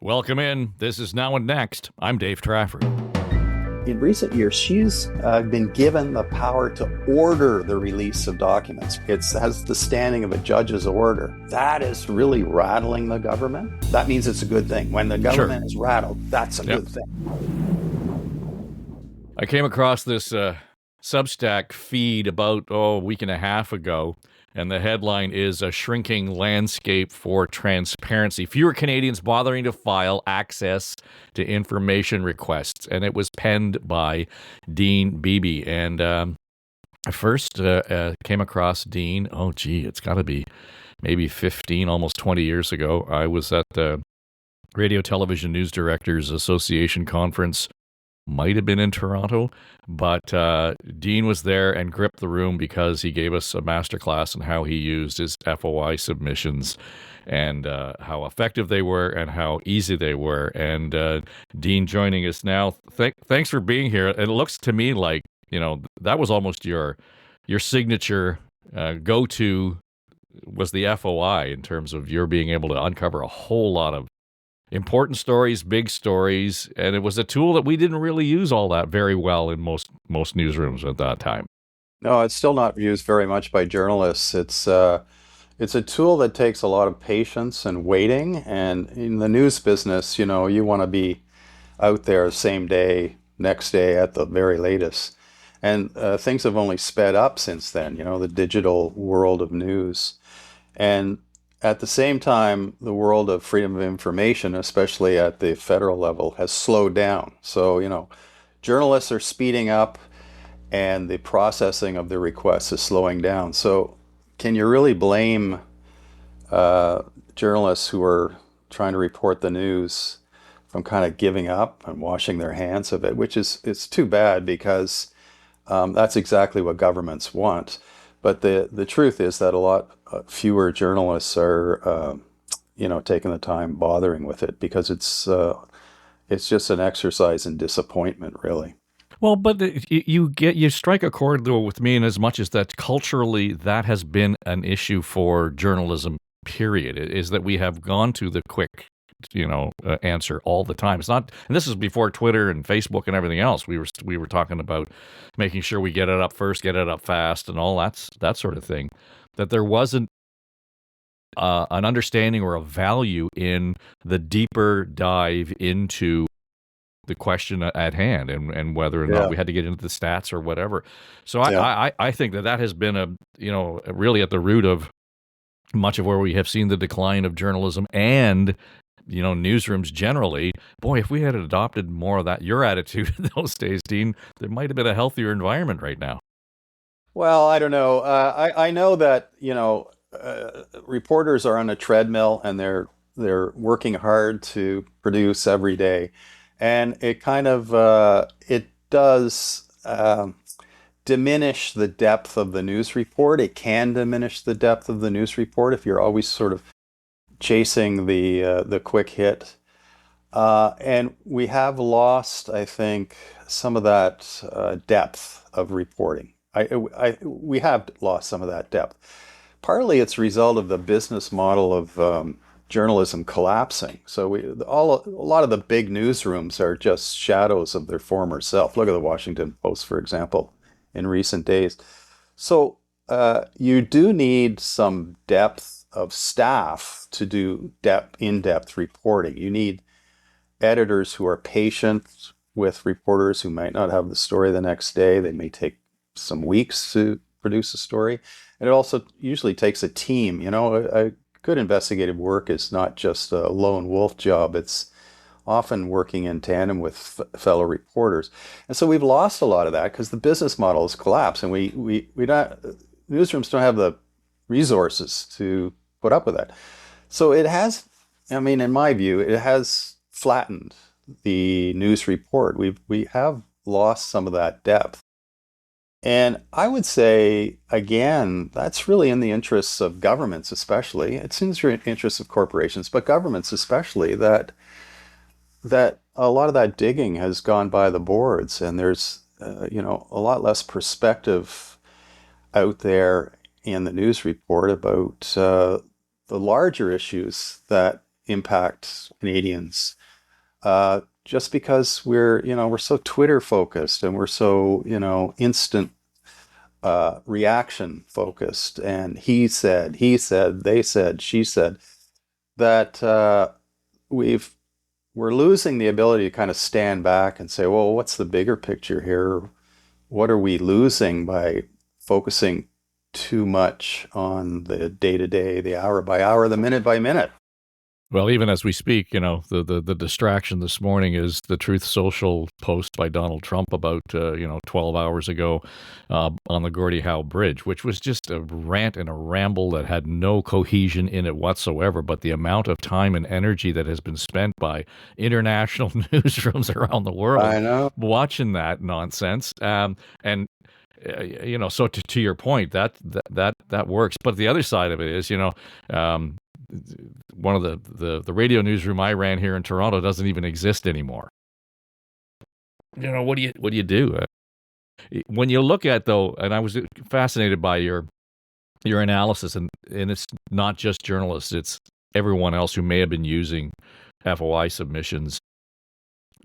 Welcome in. This is Now and Next. I'm Dave Trafford. In recent years, she's been given the power to order the release of documents. It has the standing of a judge's order. That is really rattling the government. That means it's a good thing. When the government is rattled, that's a good thing. I came across this Substack feed about a week and a half ago, and the headline is "A Shrinking Landscape for Transparency. Fewer Canadians Bothering to File Access to Information Requests." And it was penned by Dean Beeby. And I first came across Dean, it's got to be maybe 15, almost 20 years ago. I was at the Radio Television News Directors Association conference. Might have been in Toronto, but Dean was there and gripped the room because he gave us a masterclass on how he used his FOI submissions and how effective they were and how easy they were. And Dean joining us now. Thanks for being here. It looks to me like, that was almost your signature go-to was the FOI in terms of your being able to uncover a whole lot of important stories, big stories, and it was a tool that we didn't really use all that very well in most newsrooms at that time. No, it's still not used very much by journalists. It's a tool that takes a lot of patience and waiting, and in the news business, you want to be out there same day, next day at the very latest. And things have only sped up since then, the digital world of news. And at the same time, the world of freedom of information, especially at the federal level, has slowed down. So, journalists are speeding up and the processing of the requests is slowing down. So can you really blame journalists who are trying to report the news from kind of giving up and washing their hands of it, which it's too bad because that's exactly what governments want. But the truth is that a lot fewer journalists are, taking the time bothering with it because it's just an exercise in disappointment, really. Well, but you strike a chord though with me in as much as that culturally that has been an issue for journalism. Period. Is that we have gone to the quick, answer all the time. It's not, and this is before Twitter and Facebook and everything else. We were talking about making sure we get it up first, get it up fast, and all that sort of thing. That there wasn't an understanding or a value in the deeper dive into the question at hand and whether or not we had to get into the stats or whatever. So I think that has been really at the root of much of where we have seen the decline of journalism and newsrooms generally. Boy, if we had adopted more of that, your attitude in those days, Dean, there might have been a healthier environment right now. Well, I don't know. I know that, reporters are on a treadmill and they're working hard to produce every day. And it kind of, it does diminish the depth of the news report. It can diminish the depth of the news report if you're always sort of chasing the quick hit. And we have lost, I think, some of that depth of reporting. We have lost some of that depth. Partly it's a result of the business model of journalism collapsing. So a lot of the big newsrooms are just shadows of their former self. Look at the Washington Post, for example, in recent days. So you do need some depth of staff to do in-depth reporting. You need editors who are patient with reporters who might not have the story the next day. They may take some weeks to produce a story. And it also usually takes a team. A good investigative work is not just a lone wolf job. It's often working in tandem with fellow reporters. And so we've lost a lot of that because the business model has collapsed, and we don't, newsrooms don't have the resources to put up with that. So it has, in my view, it has flattened the news report. We have lost some of that depth. And I would say, again, that's really in the interests of governments especially. It's in the interests of corporations, but governments especially, that a lot of that digging has gone by the boards, and there's a lot less perspective out there in the news report about the larger issues that impact Canadians, just because we're so Twitter focused and we're so, instant reaction focused, and he said, they said, she said, that we've we're losing the ability to kind of stand back and say, well, what's the bigger picture here? What are we losing by focusing too much on the day to day, the hour by hour, the minute by minute? Well, even as we speak, the distraction this morning is the Truth Social post by Donald Trump about, 12 hours ago on the Gordie Howe Bridge, which was just a rant and a ramble that had no cohesion in it whatsoever. But the amount of time and energy that has been spent by international newsrooms around the world I know. watching that nonsense. And so to your point, that works. But the other side of it is, one of the radio newsroom I ran here in Toronto doesn't even exist anymore. What do you do? When you look at, though, and I was fascinated by your analysis, and it's not just journalists, it's everyone else who may have been using FOI submissions.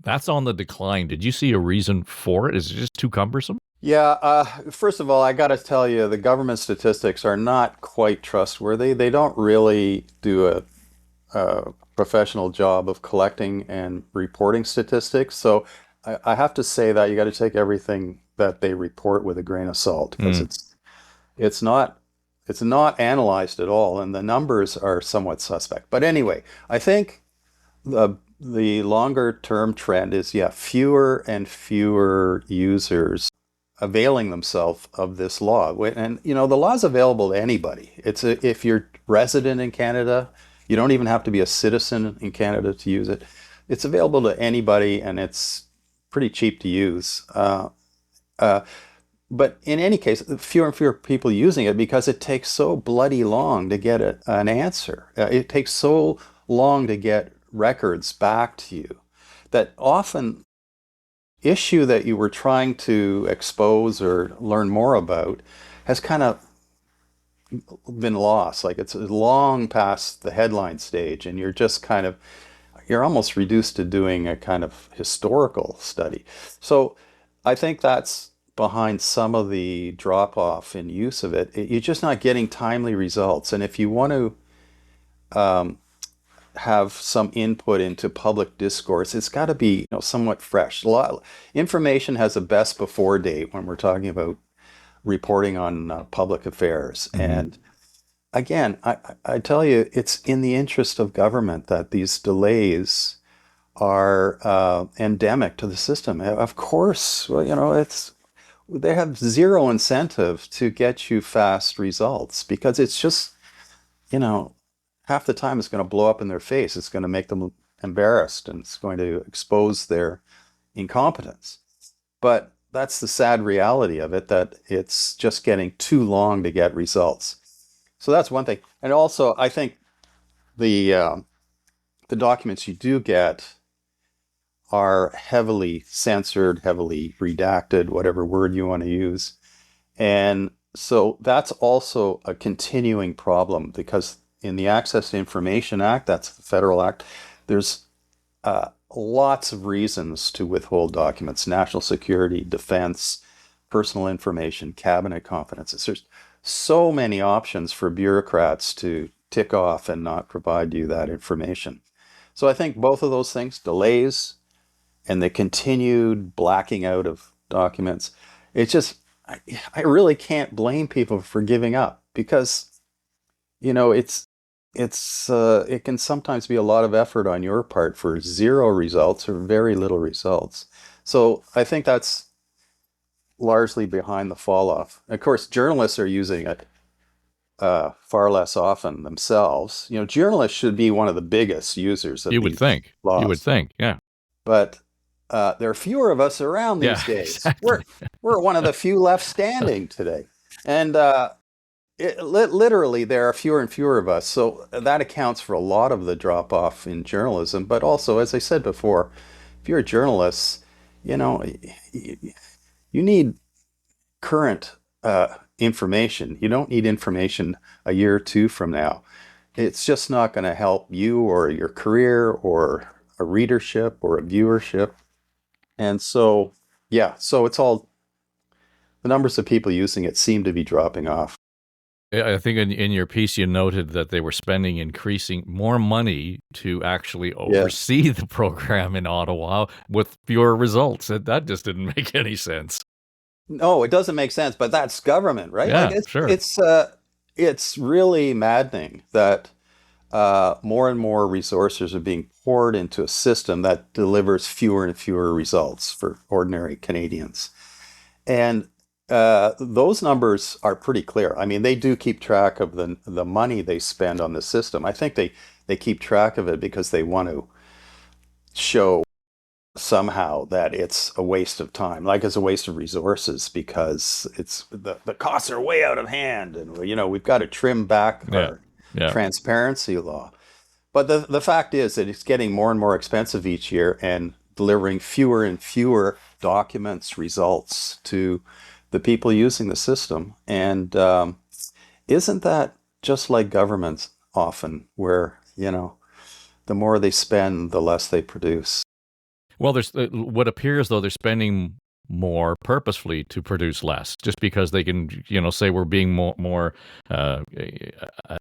That's on the decline. Did you see a reason for it? Is it just too cumbersome? Yeah, first of all, I got to tell you, the government statistics are not quite trustworthy. They don't really do a professional job of collecting and reporting statistics. So I have to say that you got to take everything that they report with a grain of salt, because it's not it's not analyzed at all, and the numbers are somewhat suspect. But anyway, I think the longer term trend is, yeah, fewer and fewer users availing themselves of this law. And the law is available to anybody. If you're resident in Canada, you don't even have to be a citizen in Canada to use it. It's available to anybody, and it's pretty cheap to use. But in any case, fewer and fewer people using it because it takes so bloody long to get an answer. It takes so long to get records back to you that often issue that you were trying to expose or learn more about has kind of been lost. Like, it's long past the headline stage, and you're almost reduced to doing a kind of historical study. So I think that's behind some of the drop off in use of it. You're just not getting timely results. And if you want to have some input into public discourse, it's got to be, somewhat fresh. Information has a best before date when we're talking about reporting on public affairs. Mm-hmm. And again, I tell you, it's in the interest of government that these delays are endemic to the system. Of course, they have zero incentive to get you fast results, because it's just, half the time it's going to blow up in their face. It's going to make them embarrassed, and it's going to expose their incompetence. But that's the sad reality of it, that it's just getting too long to get results. So that's one thing. And also, I think the documents you do get are heavily censored, heavily redacted, whatever word you want to use. And so that's also a continuing problem, because in the Access to Information Act, that's the federal act, there's lots of reasons to withhold documents: national security, defense, personal information, cabinet confidences. There's so many options for bureaucrats to tick off and not provide you that information. So I think both of those things, delays and the continued blacking out of documents, it's just, I really can't blame people for giving up, because, it can sometimes be a lot of effort on your part for zero results or very little results. So I think that's largely behind the fall off. Of course, journalists are using it far less often themselves. Journalists should be one of the biggest users of You would these think. laws. You would think, yeah. But there are fewer of us around these days. Exactly. We're one of the few left standing today. And literally, there are fewer and fewer of us. So that accounts for a lot of the drop off in journalism. But also, as I said before, if you're a journalist, you need current information. You don't need information a year or two from now. it's just not going to help you or your career or a readership or a viewership. And so, yeah, so it's all the numbers of people using it seem to be dropping off. I think in your piece you noted that they were spending increasing more money to actually Yes. oversee the program in Ottawa with fewer results. That just didn't make any sense. No, it doesn't make sense, but that's government, right? Like Yeah, sure. it's really maddening that more and more resources are being poured into a system that delivers fewer and fewer results for ordinary Canadians. And those numbers are pretty clear. I mean, they do keep track of the money they spend on the system. I think they keep track of it because they want to show somehow that it's a waste of time, like it's a waste of resources because it's the costs are way out of hand, and we've got to trim back Yeah, our yeah. transparency law. But the fact is that it's getting more and more expensive each year and delivering fewer and fewer documents, results to the people using the system. And isn't that just like governments often, where, the more they spend, the less they produce? Well, there's what appears though they're spending more purposefully to produce less, just because they can, say we're being more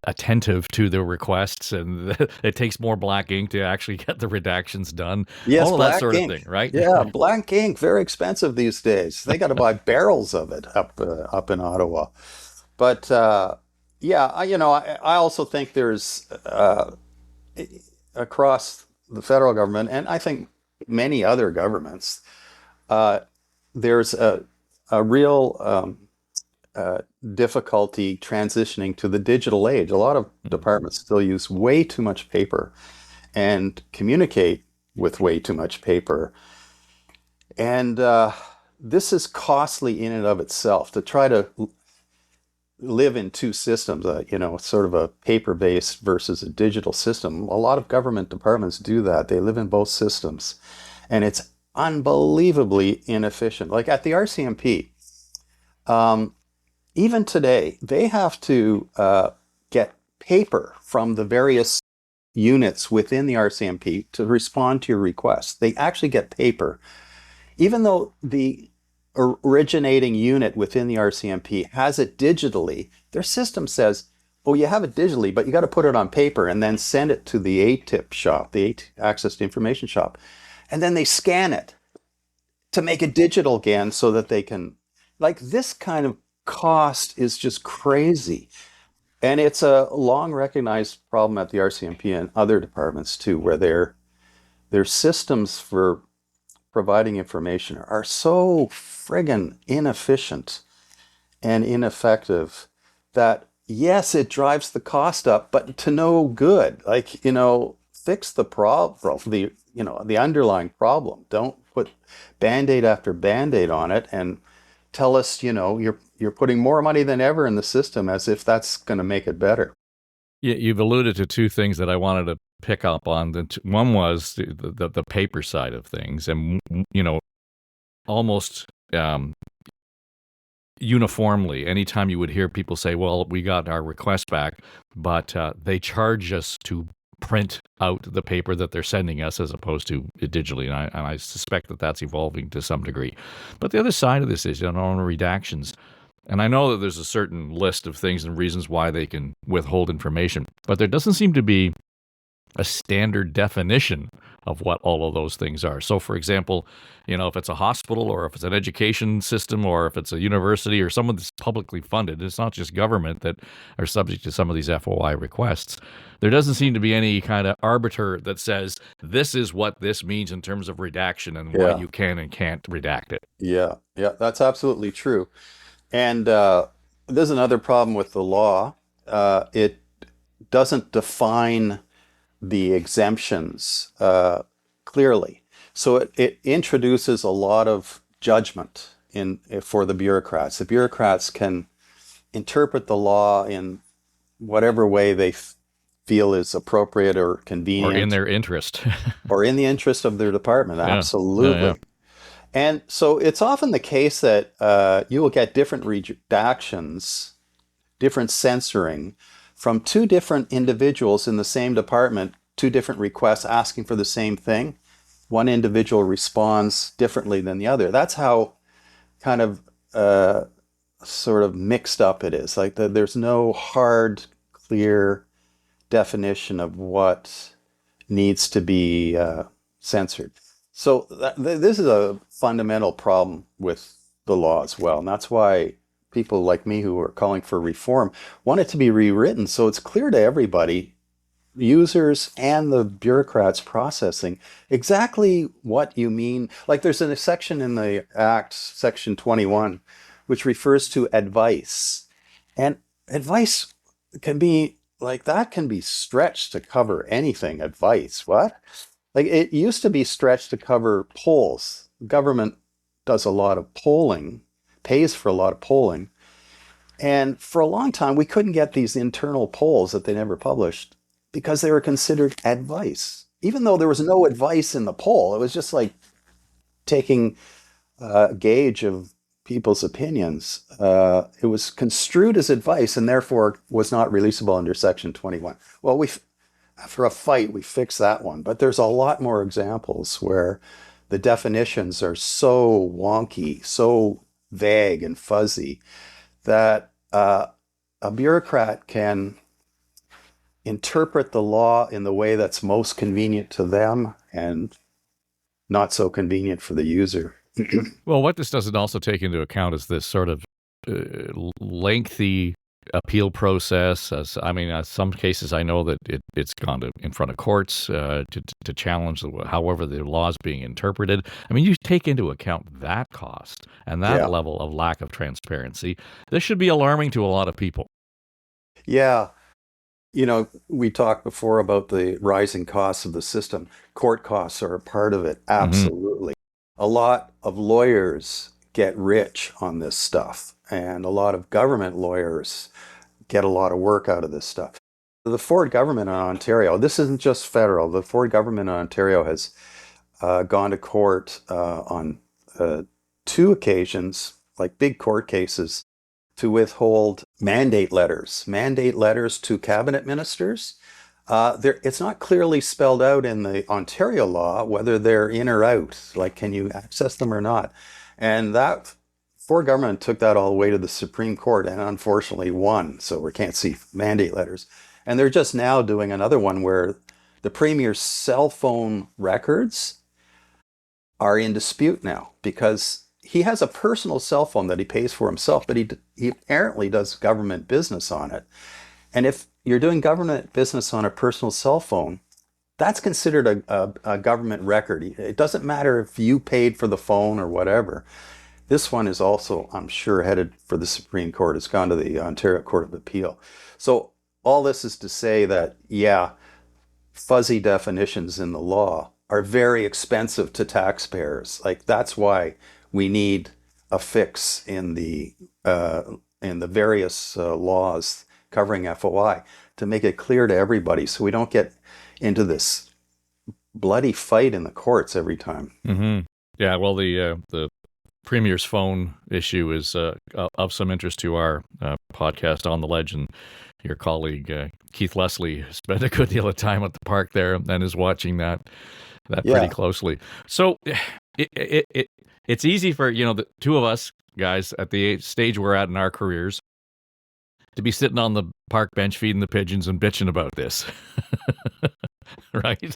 attentive to the requests, and it takes more black ink to actually get the redactions done. Yes, All of that black sort of thing, ink. right? Yeah, black ink, very expensive these days. They got to buy barrels of it up in Ottawa. But yeah, I also think there's across the federal government, and I think many other governments, uh, there's a real difficulty transitioning to the digital age. A lot of departments still use way too much paper and communicate with way too much paper. And this is costly in and of itself to try to live in two systems, sort of a paper-based versus a digital system. A lot of government departments do that. They live in both systems, and it's unbelievably inefficient. Like at the RCMP, even today, they have to get paper from the various units within the RCMP to respond to your requests. They actually get paper, even though the originating unit within the RCMP has it digitally. Their system says, oh, you have it digitally, but you got to put it on paper and then send it to the ATIP shop, the Access to Information shop. And then they scan it to make it digital again so that they can, like, this kind of cost is just crazy. And it's a long recognized problem at the RCMP and other departments too, where their systems for providing information are so friggin' inefficient and ineffective that, yes, it drives the cost up, but to no good. Like, fix the problem, the underlying problem. Don't put band-aid after band-aid on it and tell us, you're putting more money than ever in the system as if that's going to make it better. You've alluded to two things that I wanted to pick up on. One was the paper side of things, and almost uniformly, anytime you would hear people say, "Well, we got our request back, but they charge us to print out the paper that they're sending us as opposed to digitally," and I suspect that that's evolving to some degree. But the other side of this is on redactions. And I know that there's a certain list of things and reasons why they can withhold information, but there doesn't seem to be a standard definition of what all of those things are. So, for example, if it's a hospital or if it's an education system or if it's a university or someone that's publicly funded, it's not just government that are subject to some of these FOI requests. There doesn't seem to be any kind of arbiter that says this is what this means in terms of redaction and why Yeah, you can and can't redact it. yeah, that's absolutely true. And there's another problem with the law. It doesn't define the exemptions clearly. So it introduces a lot of judgment for the bureaucrats. The bureaucrats can interpret the law in whatever way they feel is appropriate or Or in convenient their interest. or in the interest of their department. Yeah, yeah, yeah. Absolutely. And so it's often the case that you will get different redactions, different censoring from two different individuals in the same department, two different requests asking for the same thing. One individual responds differently than the other. That's how kind of sort of mixed up it is. Like there's no hard, clear definition of what needs to be censored. So this is a fundamental problem with the law as well. And that's why people like me who are calling for reform want it to be rewritten so it's clear to everybody, users and the bureaucrats processing, exactly what you mean. Like there's a section in the Act, Section 21, which refers to advice. And advice can be like, that can be stretched to cover anything. Advice, what? Like it used to be stretched to cover polls. Government does a lot of polling, pays for a lot of polling. And for a long time, we couldn't get these internal polls that they never published because they were considered advice. Even though there was no advice in the poll, it was just like taking a gauge of people's opinions. It was construed as advice and therefore was not releasable under Section 21. Well, after a fight, we fixed that one. But there's a lot more examples where the definitions are so wonky, so vague and fuzzy that a bureaucrat can interpret the law in the way that's most convenient to them and not so convenient for the user. Well, what this doesn't also take into account is this sort of lengthy appeal process. Some cases I know that it's gone in front of courts to challenge however the law is being interpreted. I mean, you take into account that cost and that level of lack of transparency. This should be alarming to a lot of people. Yeah. You know, we talked before about the rising costs of the system. Court costs are a part of it. Absolutely. A lot of lawyers get rich on this stuff, and a lot of government lawyers get a lot of work out of this stuff. The Ford government in Ontario, this isn't just federal, the Ford government in Ontario has gone to court on two occasions, like big court cases, to withhold mandate letters to cabinet ministers. It's not clearly spelled out in the Ontario law whether they're in or out, like can you access them or not. And that Ford government took that all the way to the Supreme Court and unfortunately won, so we can't see mandate letters. And they're just now doing another one where the Premier's cell phone records are in dispute now because he has a personal cell phone that he pays for himself, but he apparently does government business on it. And if you're doing government business on a personal cell phone, that's considered a government record. It doesn't matter if you paid for the phone or whatever. This one is also, I'm sure, headed for the Supreme Court. It's gone to the Ontario Court of Appeal. So all this is to say that, fuzzy definitions in the law are very expensive to taxpayers. Like that's why we need a fix in the various laws covering FOI to make it clear to everybody so we don't get into this bloody fight in the courts every time. Mm-hmm. Yeah, well, the Premier's phone issue is of some interest to our podcast On the Ledge, and your colleague Keith Leslie spent a good deal of time at the park there and is watching that pretty closely. So it's easy for the two of us guys at the stage we're at in our careers to be sitting on the park bench feeding the pigeons and bitching about this. Right?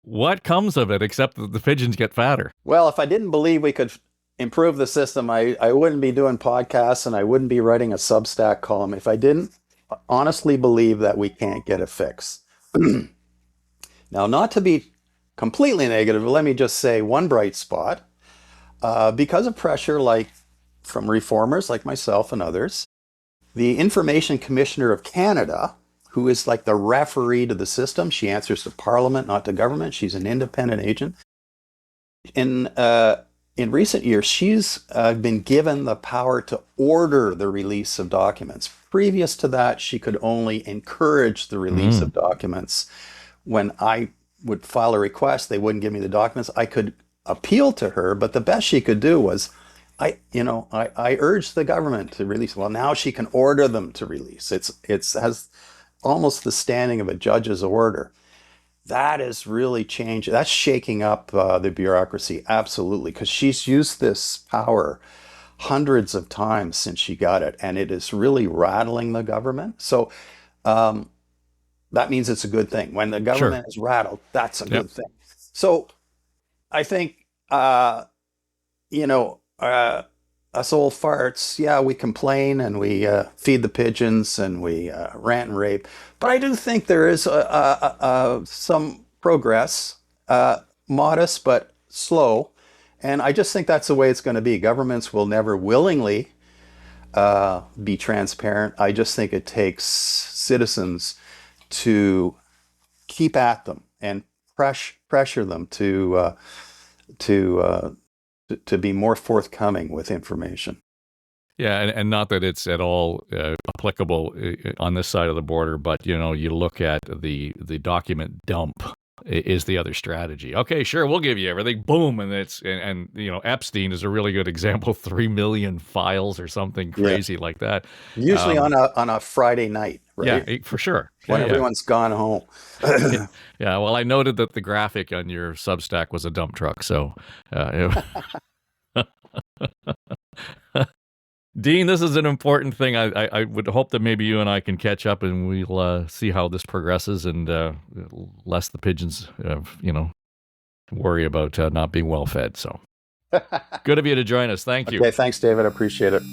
What comes of it except that the pigeons get fatter? Well, if I didn't believe we could improve the system, I wouldn't be doing podcasts and I wouldn't be writing a Substack column if I didn't honestly believe that we can't get a fix. Now, not to be completely negative, but let me just say one bright spot. Because of pressure from reformers like myself and others, the Information Commissioner of Canada, who is like the referee to the system, she answers to Parliament, not to government. She's an independent agent. In recent years, she's been given the power to order the release of documents. Previous to that, she could only encourage the release of documents. When I would file a request, they wouldn't give me the documents. I could appeal to her, but the best she could do was I urge the government to release. Well, now she can order them to release. It's has almost the standing of a judge's order. That is really changing. That's shaking up the bureaucracy, absolutely, because she's used this power hundreds of times since she got it, and it is really rattling the government. So um, that means it's a good thing. When the Sure. government is rattled, that's a Yep. good thing. So I think, you know, us old farts, yeah, we complain and we feed the pigeons and we rant and rave. But I do think there is some progress, modest but slow. And I just think that's the way it's going to be. Governments will never willingly be transparent. I just think it takes citizens to keep at them and pressure them to to be more forthcoming with information. Yeah, and not that it's at all applicable on this side of the border, but you look at the document dump is the other strategy. Okay, sure, we'll give you everything. Boom, and Epstein is a really good example. 3 million files or something Yeah, crazy like that. usually Um, on a Friday night, yeah, right? for sure. When Yeah. everyone's gone home. Yeah. Yeah. Well, I noted that the graphic on your Substack was a dump truck, so. Dean, this is an important thing. I would hope that maybe you and I can catch up and we'll see how this progresses and less the pigeons, worry about not being well fed. So good of you to join us. Thank you. Okay, thanks, David. I appreciate it.